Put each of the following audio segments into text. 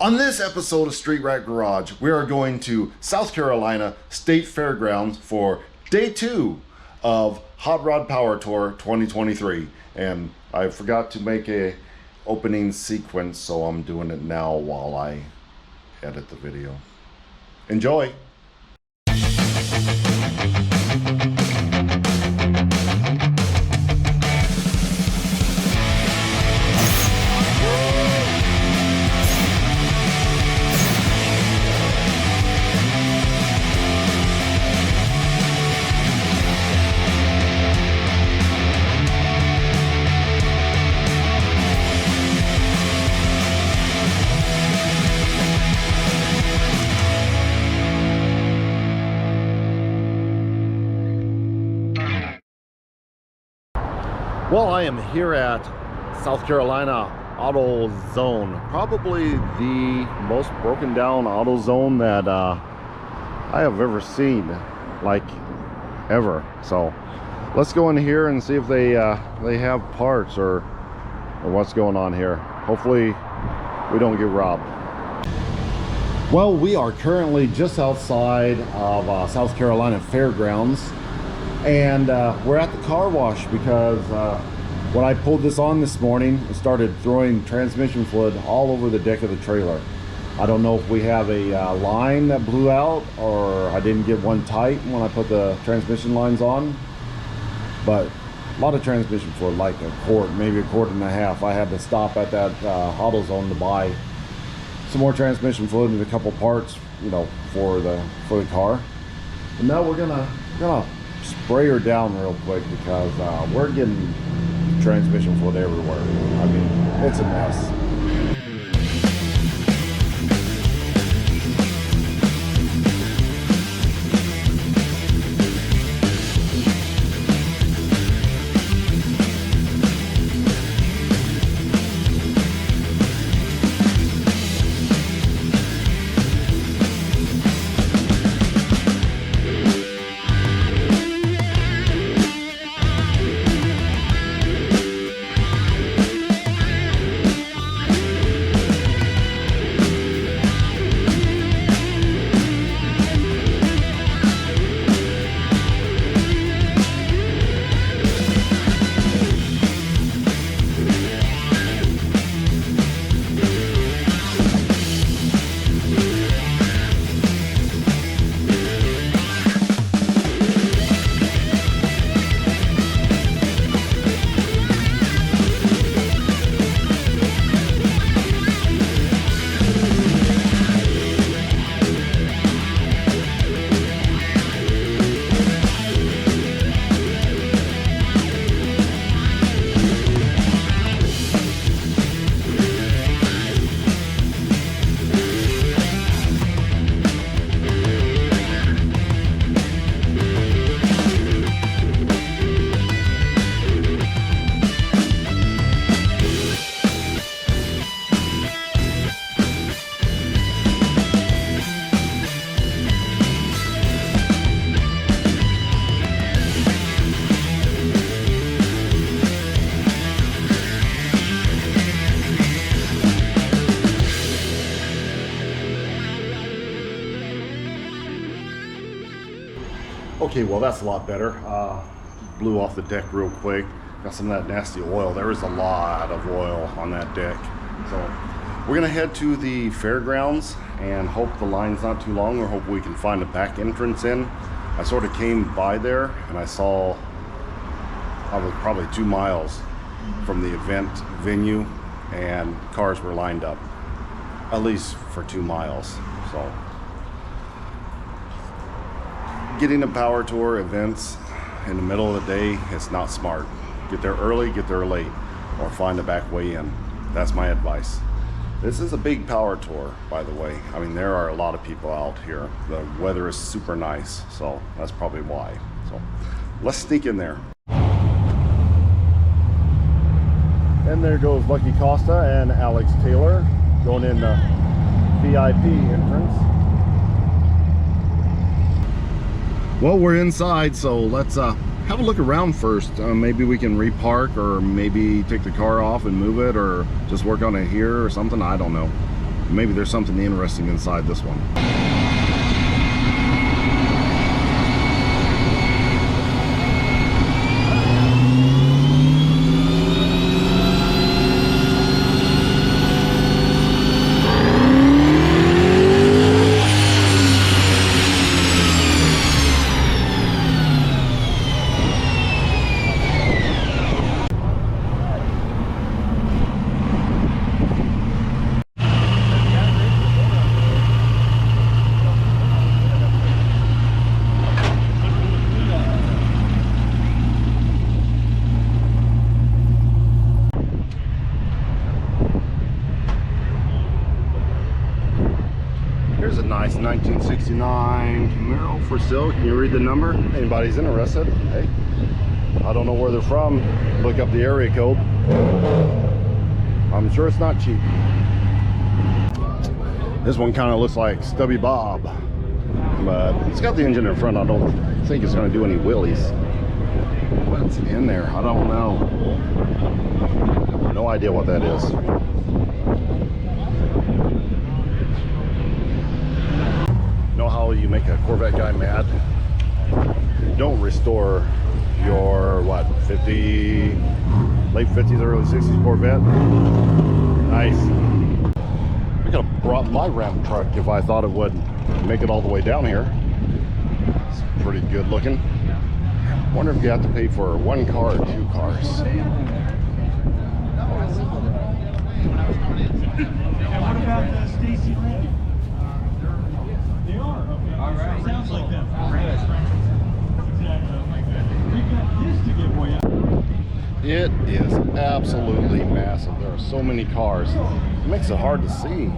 On this episode of Street Rat Garage, we are going to South Carolina State Fairgrounds for day 2 of Hotrod Power Tour 2023. And I forgot to make a opening sequence, so I'm doing it now while I edit the video. Enjoy! Well, I am here at South Carolina Auto Zone, probably the most broken down auto zone that I have ever seen, like ever. So let's go in here and see if they have parts or what's going on here. Hopefully we don't get robbed. Well, we are currently just outside of South Carolina Fairgrounds. And we're at the car wash because when I pulled this on this morning, it started throwing transmission fluid all over the deck of the trailer. I don't know if we have a line that blew out or I didn't get one tight when I put the transmission lines on, but a lot of transmission fluid, like a quart, maybe a quart and a half. I had to stop at that auto zone to buy some more transmission fluid and a couple parts, you know, for the car. And now we're gonna spray her down real quick because we're getting transmission fluid everywhere. I mean, it's a mess. Okay, well that's a lot better. Blew off the deck real quick. Got some of that nasty oil. There is a lot of oil on that deck. So we're gonna head to the fairgrounds and hope the line's not too long, or hope we can find a back entrance in. I sort of came by there and I saw I was probably 2 miles from the event venue and cars were lined up, at least for 2 miles. So getting a power tour events in the middle of the day, it's not smart. Get there early, get there late, or find a back way in. That's my advice. This is a big power tour, by the way. I mean, there are a lot of people out here. The weather is super nice, so that's probably why. So let's sneak in there. And there goes Lucky Costa and Alex Taylor going in the VIP entrance. Well, we're inside, so let's have a look around first. Maybe we can repark, or maybe take the car off and move it, or just work on it here or something. I don't know. Maybe there's something interesting inside this one. Here's a nice 1969 Camaro for sale. Can you read the number? Anybody's interested? Hey, I don't know where they're from. Look up the area code. I'm sure it's not cheap. This one kind of looks like Stubby Bob, but it's got the engine in front. I don't think it's going to do any wheelies. What's in there? I don't know. No idea what that is. Know how you make a Corvette guy mad? Don't restore your what, late 50s, early 60s Corvette. Nice. I could have brought my Ram truck if I thought it would make it all the way down here. It's pretty good looking. Wonder if you have to pay for one car or two cars. What about the Stacy Land? They are. Okay. All right. Sounds like them. Exactly. We got this to give away. It is absolutely massive. There are so many cars. It makes it hard to see.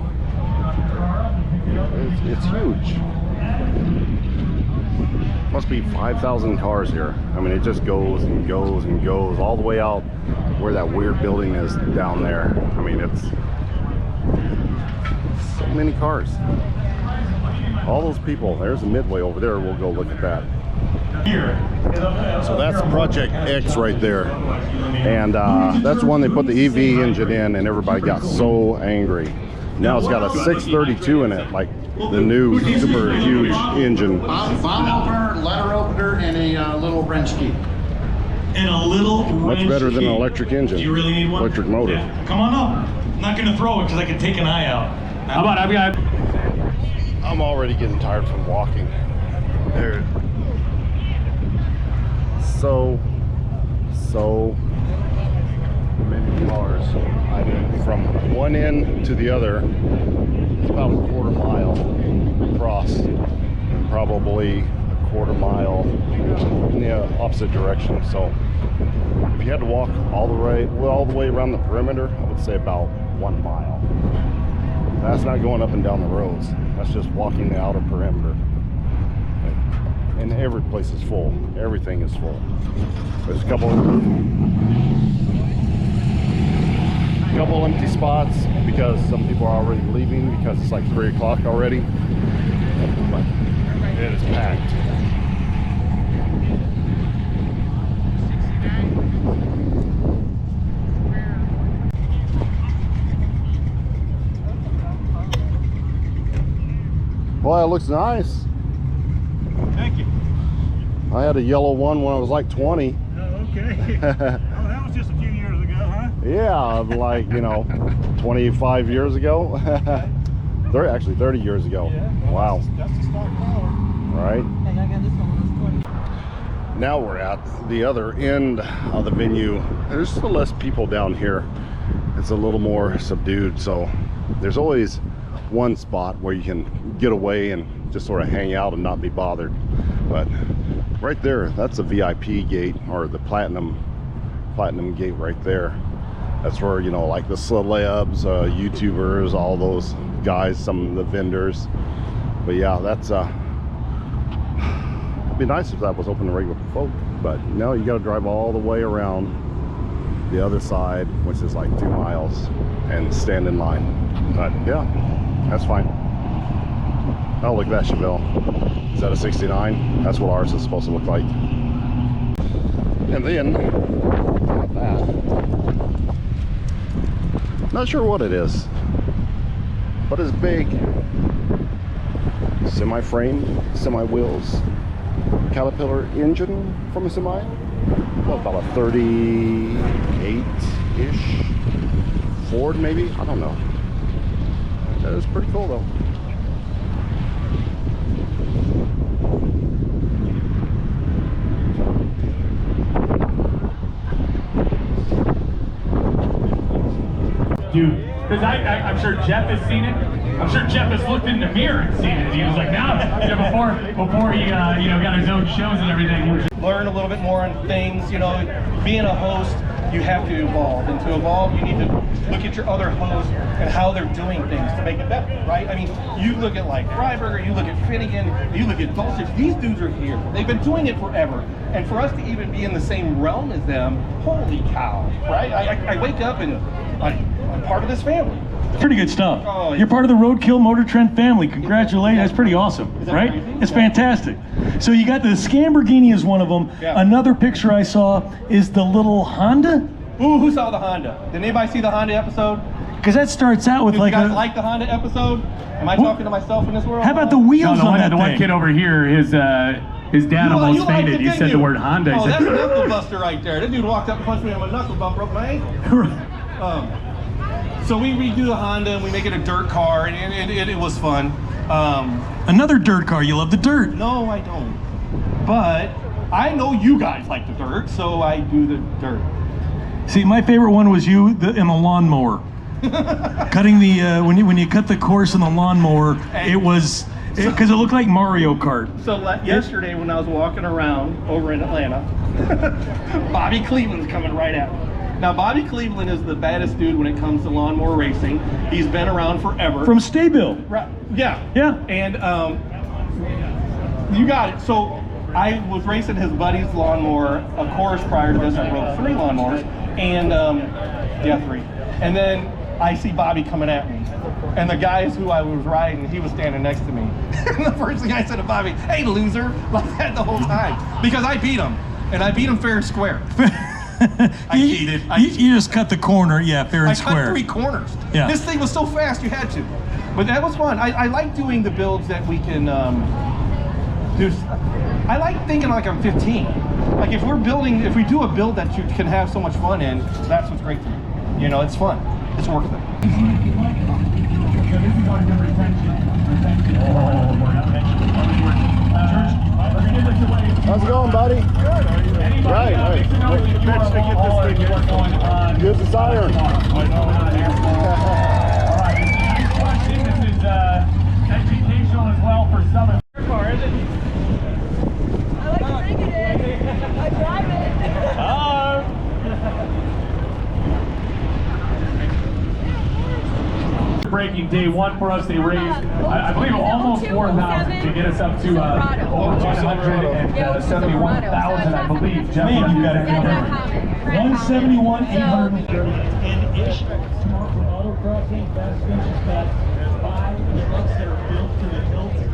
It's huge. Must be 5,000 cars here. I mean, it just goes and goes and goes all the way out where that weird building is down there. I mean, it's so many cars. All those people. There's a Midway over there. We'll go look at that. So that's Project X right there, and that's one they put the EV engine in, and everybody got so angry. Now it's got a 632 in it, like the new super huge engine. Valve opener, letter opener, and a little wrench key. And a little Much better than an electric engine. Do you really need one? Electric motor. Yeah. Come on up. I'm not going to throw it because I can take an eye out. How about I've got... I'm already getting tired from walking. There. So many cars. I mean, from one end to the other, it's about a quarter mile across, and probably a quarter mile in the opposite direction. So if you had to walk all the way around the perimeter, I would say about 1 mile. That's not going up and down the roads. That's just walking the outer perimeter. And every place is full. Everything is full. There's a couple empty spots because some people are already leaving because it's like 3 o'clock already. But it is packed. Well, it looks nice. Thank you. I had a yellow one when I was like 20. Oh, okay. Oh, that was just a few years ago, huh? Yeah, like, 25 years ago. Actually 30 years ago. Yeah, well, wow. That's the stock power. Right. Hey, I got this one. Now we're at the other end of the venue. There's still less people down here. It's a little more subdued, so there's always one spot where you can get away and just sort of hang out and not be bothered. But right there, that's a VIP gate, or the platinum gate right there. That's where, like the celebs, YouTubers, all those guys, some of the vendors. But yeah, that's it'd be nice if that was open to regular folk, but no, you got to drive all the way around the other side, which is like 2 miles, and stand in line. But yeah, that's fine. Oh, look at that Chevelle. Is that a 69? That's what ours is supposed to look like. And then, like that. Not sure what it is. but it's big. Semi-frame, semi-wheels, Caterpillar engine from a semi. Well, about a 38-ish Ford, maybe. I don't know. That is pretty cool, though. Dude, because I'm sure Jeff has seen it. I'm sure Jeff has looked in the mirror and seen it. He was like, now, before he got his own shows and everything. Learn a little bit more on things. You know, being a host, you have to evolve, and to evolve, you need to look at your other hosts and how they're doing things to make it better, right? I mean, you look at like Freiberger, you look at Finnegan, you look at Dulcich. These dudes are here. They've been doing it forever, and for us to even be in the same realm as them, holy cow, right? I wake up and I'm part of this family. Pretty good stuff. Oh, yeah. You're part of the Roadkill Motor Trend family. Congratulations. That's pretty awesome, right? Crazy? It's fantastic. So you got the Scamborghini is one of them. Yeah. Another picture I saw is the little Honda. Ooh, who saw the Honda? Did anybody see the Honda episode? Because that starts out with Did like you guys a... like the Honda episode? Am I talking to myself in this world? How about the wheels No, on that the one thing? kid over here, his dad almost liked fainted. it, He didn't said you? the word Honda. He Oh, said, that's a knuckle buster right there. That dude walked up and punched me on my knuckle bump, broke my ankle. So we redo the Honda and we make it a dirt car, and it was fun. Another dirt car. You love the dirt. No, I don't. But I know you guys like the dirt, so I do the dirt. See, my favorite one was you in the lawnmower. Cutting the when you cut the course in the lawnmower, it was because it looked like Mario Kart. So yesterday when I was walking around over in Atlanta, Bobby Cleveland's coming right at me. Now Bobby Cleveland is the baddest dude when it comes to lawnmower racing. He's been around forever. From Staybill. Right, yeah. Yeah. And you got it. So I was racing his buddy's lawnmower, of course, prior to this. I rode 3 lawnmowers, and 3. And then I see Bobby coming at me. And the guys who I was riding, he was standing next to me. And the first thing I said to Bobby, "Hey, loser," like that the whole time. Because I beat him. And I beat him fair and square. I cheated. You just cut the corner, yeah, fair and I square. cut 3 corners. Yeah. This thing was so fast you had to. But that was fun. I like doing the builds that we can do. I like thinking like I'm 15. Like if we do a build that you can have so much fun in, that's what's great to me. You know, it's fun. It's worth it. How's it going, buddy? Good. Right. Good as iron. All right, next question. This is educational as well for some of your car, isn't it? I like drinking it. I drive it. Breaking day 1 for us, they raised, I believe, almost 4,000 to get us up to over 171,000, I believe. Jeff, you got it. 171,830. And ish, smart for autocrossing, fast finishes got 5 trucks that are built to the hilt, and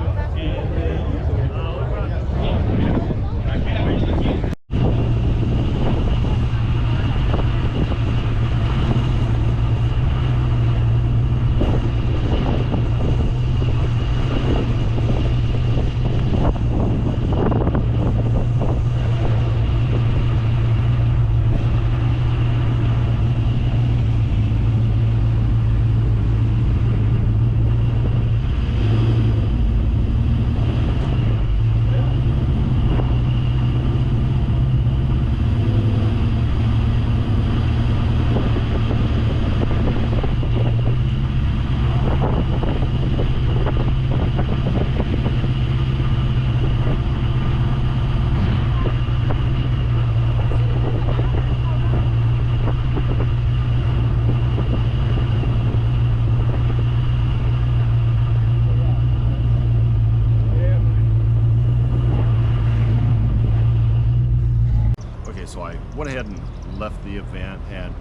So I went ahead and left the event, and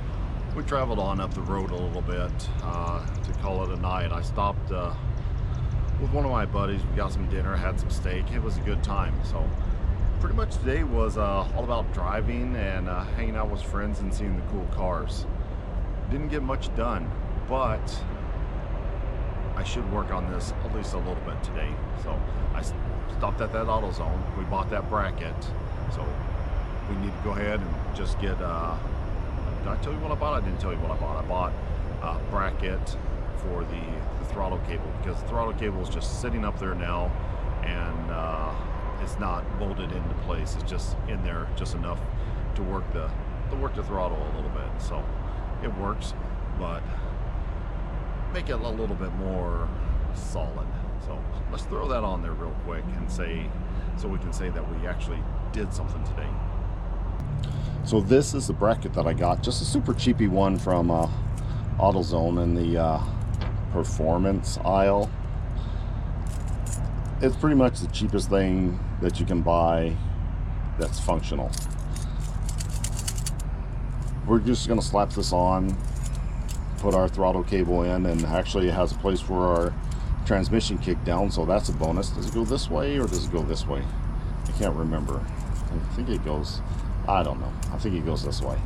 we traveled on up the road a little bit to call it a night. I stopped with one of my buddies. We got some dinner, had some steak. It was a good time. So pretty much today was all about driving and hanging out with friends and seeing the cool cars. Didn't get much done, but I should work on this at least a little bit today. So I stopped at that AutoZone. We bought that bracket. So we need to go ahead and just get, did I tell you what I bought? I didn't tell you what I bought. I bought a bracket for the throttle cable, because the throttle cable is just sitting up there now, and it's not bolted into place. It's just in there just enough to work the throttle a little bit. So it works, but make it a little bit more solid. So let's throw that on there real quick and say, so we can say that we actually did something today. So this is the bracket that I got, just a super cheapy one from AutoZone in the performance aisle. It's pretty much the cheapest thing that you can buy that's functional. We're just going to slap this on, put our throttle cable in, and actually it has a place for our transmission kick down, so that's a bonus. Does it go this way or does it go this way? I can't remember. I think it goes, I don't know. I think it goes this way.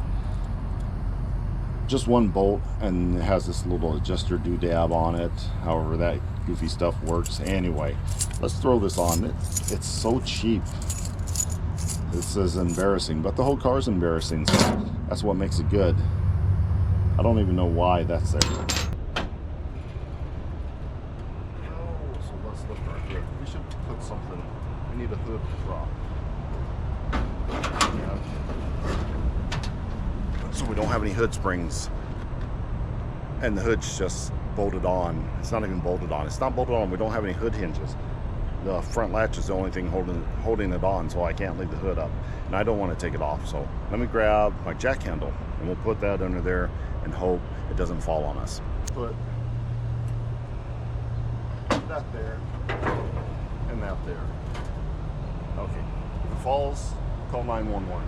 Just one bolt, and it has this little adjuster doodad on it, however that goofy stuff works. Anyway, let's throw this on. It's so cheap. This is embarrassing, but the whole car is embarrassing, so that's what makes it good. I don't even know why that's there. Oh, so let's lift our hood. We should put something, we need a hood to drop. Yeah. So we don't have any hood springs, and the hood's just bolted on. It's not even bolted on. It's not bolted on. We don't have any hood hinges. The front latch is the only thing holding it on, so I can't leave the hood up, and I don't want to take it off. So let me grab my jack handle, and we'll put that under there and hope it doesn't fall on us. Put that there and that there. Okay, if it falls, call 911.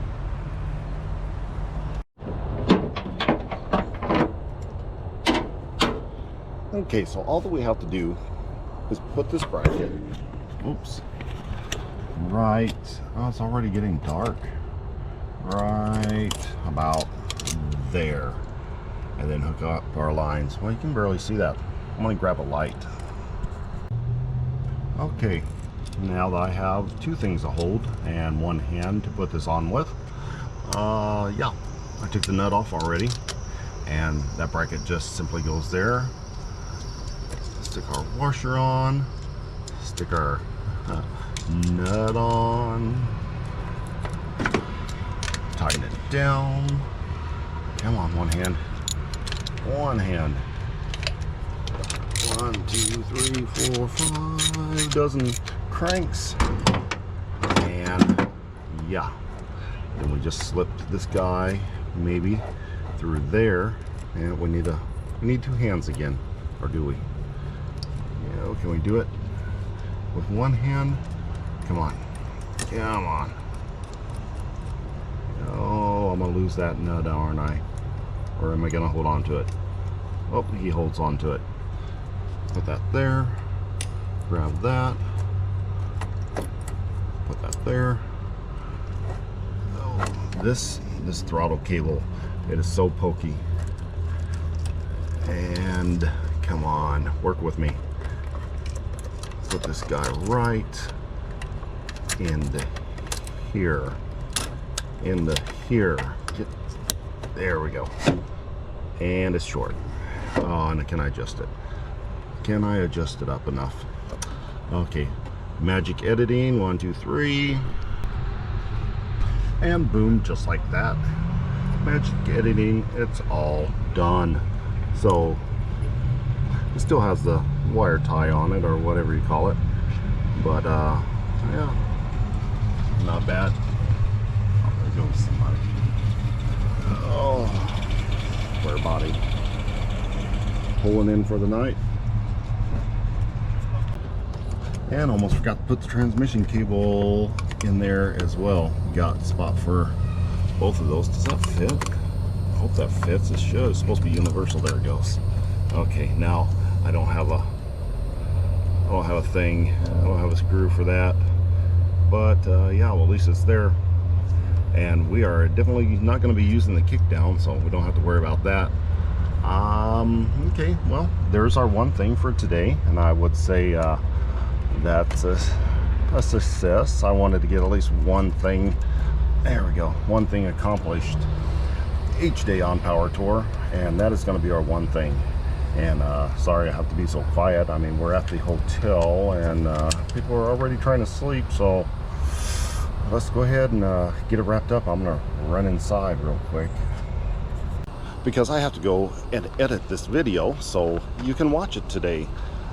Okay, so all that we have to do is put this bracket, oops, right, oh, it's already getting dark, right about there, and then hook up our lines. Well, you can barely see that. I'm going to grab a light. Okay, now that I have two things to hold and one hand to put this on with, yeah, I took the nut off already, and that bracket just simply goes there. Stick our washer on, stick our nut on, tighten it down. Come on, one hand. One hand. 1, 2, 3, 4, 5 dozen cranks. And yeah. Then we just slipped this guy maybe through there. And we need two hands again. Or do we? Yeah, can we do it with one hand? Come on. Come on. Oh, I'm gonna lose that nut, aren't I? Or am I gonna hold on to it? Oh, he holds on to it. Put that there. Grab that. Put that there. Oh, this throttle cable, it is so pokey. And come on, work with me. Put this guy right into here. Into here. There we go. And it's short. Oh, and can I adjust it? Can I adjust it up enough? Okay. Magic editing. 1, 2, 3. And boom, just like that. Magic editing. It's all done. So it still has the wire tie on it, or whatever you call it, but yeah, not bad. Oh, there goes somebody. Oh, square body. Pulling in for the night. And almost forgot to put the transmission cable in there as well. Got a spot for both of those. Does that fit? I hope that fits. It should. It's supposed to be universal. There it goes. Okay, now I don't have a thing. I don't have a screw for that. But yeah, well, at least it's there. And we are definitely not going to be using the kick down, so we don't have to worry about that. Okay, well, there's our one thing for today, and I would say that's a success. I wanted to get at least one thing, there we go, one thing accomplished each day on Power Tour, and that is going to be our one thing. And sorry I have to be so quiet. I mean, we're at the hotel and people are already trying to sleep, so let's go ahead and get it wrapped up. I'm gonna run inside real quick because I have to go and edit this video so you can watch it today.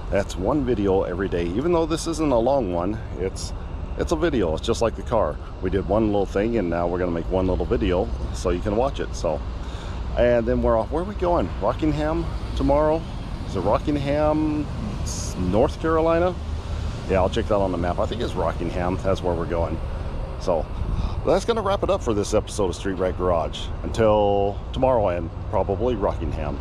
That's one video every day. Even though this isn't a long one, it's a video. It's just like the car. We did one little thing and now we're gonna make one little video so you can watch it. So, and then we're off. Where are we going? Rockingham tomorrow? Is it Rockingham, North Carolina? Yeah, I'll check that on the map. I think it's Rockingham. That's where we're going. So that's gonna wrap it up for this episode of Street Rag Garage. Until tomorrow and probably Rockingham.